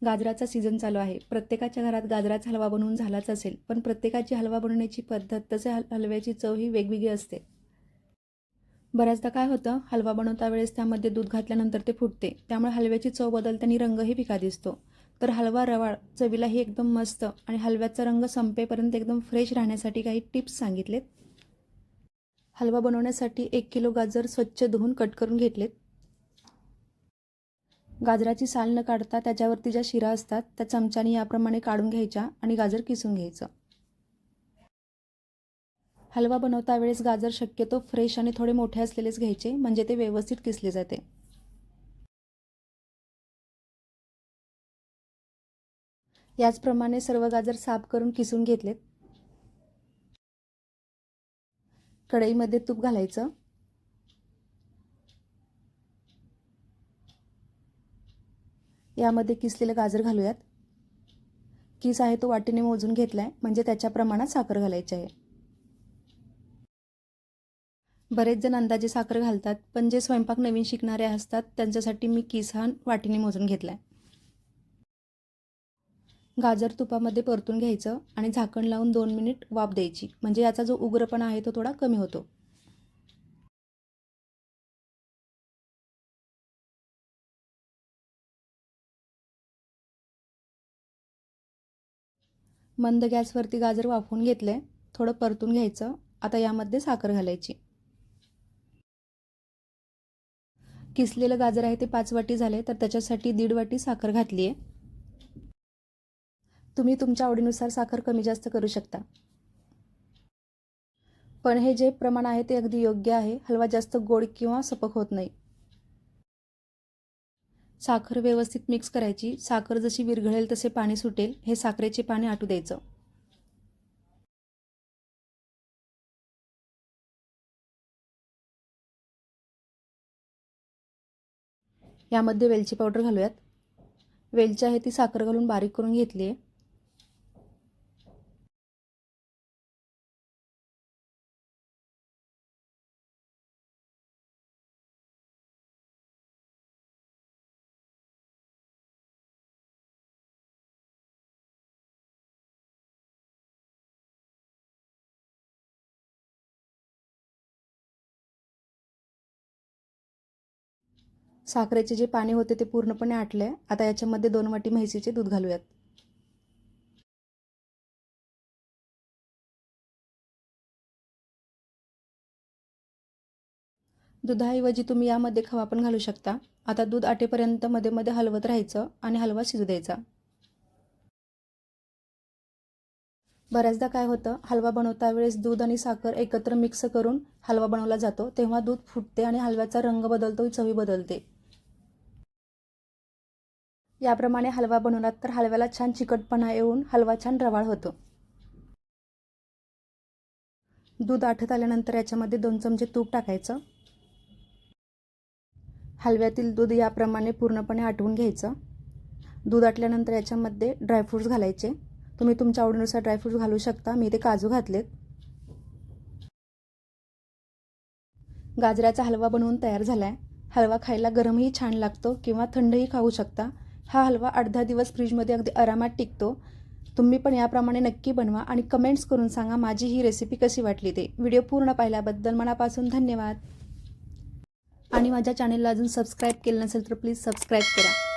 गाजराचा सीझन चालू आहे. प्रत्येकाच्या घरात गाजराचा हलवा बनवून झालाच असेल, पण प्रत्येकाची हलवा बनवण्याची पद्धत तसे हलव्याची चव ही वेगवेगळी असते. बऱ्याचदा काय होतं, हलवा बनवता वेळेस त्यामध्ये दूध घातल्यानंतर ते फुटते, त्यामुळे हलव्याची चव बदलते आणि रंगही फिका दिसतो. तर हलवा रवाळ चवीलाही एकदम मस्त आणि हलव्याचा रंग संपेपर्यंत एकदम फ्रेश राहण्यासाठी काही टिप्स सांगितलेत. हलवा बनवण्यासाठी 1 किलो गाजर स्वच्छ धुवून कट करून घेतलेत. गाजराची साल न काढता त्याच्यावरती ज्या शिरा असतात त्या चमच्याने याप्रमाणे काढून घ्यायच्या आणि गाजर किसून घ्यायचं. हलवा बनवता वेळेस गाजर शक्यतो फ्रेश आणि थोडे मोठे असलेलेच घ्यायचे, म्हणजे ते व्यवस्थित किसले जाते. याचप्रमाणे सर्व गाजर साफ करून किसून घेतलेत. कढईमध्ये तूप घालायचं. यामध्ये किसलेलं गाजर घालूयात. किस आहे तो वाटीने मोजून घेतलाय, म्हणजे त्याच्या प्रमाणात साखर घालायची आहे. बरेच जण अंदाजे साखर घालतात, पण जे स्वयंपाक नवीन शिकणारे असतात त्यांच्यासाठी मी किस हा वाटीने मोजून घेतलाय. गाजर तुपामध्ये परतून घ्यायचं आणि झाकण लावून 2 मिनिट वाफ द्यायची, म्हणजे याचा जो उग्रपणा आहे तो थोडा कमी होतो. मंद गॅसवरती गाजर वाफवून घेतले, थोडं परतून घ्यायचं. आता यामध्ये साखर घालायची. किसलेलं गाजर आहे ते 5 वाटी झाले, तर त्याच्यासाठी 1.5 वाटी साखर घातली आहे. तुम्ही तुमच्या आवडीनुसार साखर कमी जास्त करू शकता, पण हे जे प्रमाण आहे ते अगदी योग्य आहे. हलवा जास्त गोड किंवा सपक होत नाही. साखर व्यवस्थित मिक्स करायची. साखर जशी विरघळेल तसे पाणी सुटेल, हे साखरेचे पाणी आटू द्यायचं. यामध्ये वेलची पावडर घालूयात. वेलची आहे ती साखर घालून बारीक करून घेतली आहे. साखरेचे जे पाणी होते ते पूर्णपणे आटले. आता याच्यामध्ये 2 वाटी म्हैसीचे दूध घालूयात. दुधाऐवजी तुम्ही यामध्ये खवा पण घालू शकता. आता दूध आटेपर्यंत मध्ये मध्ये हलवत राहायचं आणि हलवा शिजू द्यायचा. बऱ्याचदा काय होतं, हलवा बनवता वेळेस दूध आणि साखर एकत्र मिक्स करून हलवा बनवला जातो, तेव्हा दूध फुटते आणि हलव्याचा रंग बदलतो, चवी बदलते. याप्रमाणे हलवा बनवलात तर हलव्याला छान चिकटपणा येऊन हलवा छान रवाळ होतो. दूध आटत आल्यानंतर याच्यामध्ये 2 चमचे तूप टाकायचं. हलव्यातील दूध याप्रमाणे पूर्णपणे आटवून घ्यायचं. दूध आटल्यानंतर याच्यामध्ये ड्रायफ्रूट्स घालायचे. तुम्ही तुमच्या आवडीनुसार ड्रायफ्रूट्स घालू शकता. मी इथे काजू घातलेत. गाजराचा हलवा बनवून तयार झाला आहे. हलवा खायला गरमही छान लागतो किंवा थंडही खाऊ शकता. हा हलवा 8-10 दिवस फ्रीजमध्ये अगदी आरामात टिकतो. तुम्ही पण याप्रमाणे नक्की बनवा आणि कमेंट्स करून सांगा माझी ही रेसिपी कशी वाटली ते. व्हिडिओ पूर्ण पाहिल्याबद्दल मनापासून धन्यवाद. आणि माझ्या चॅनेलला अजून सबस्क्राईब केलं नसेल तर प्लीज सबस्क्राईब करा.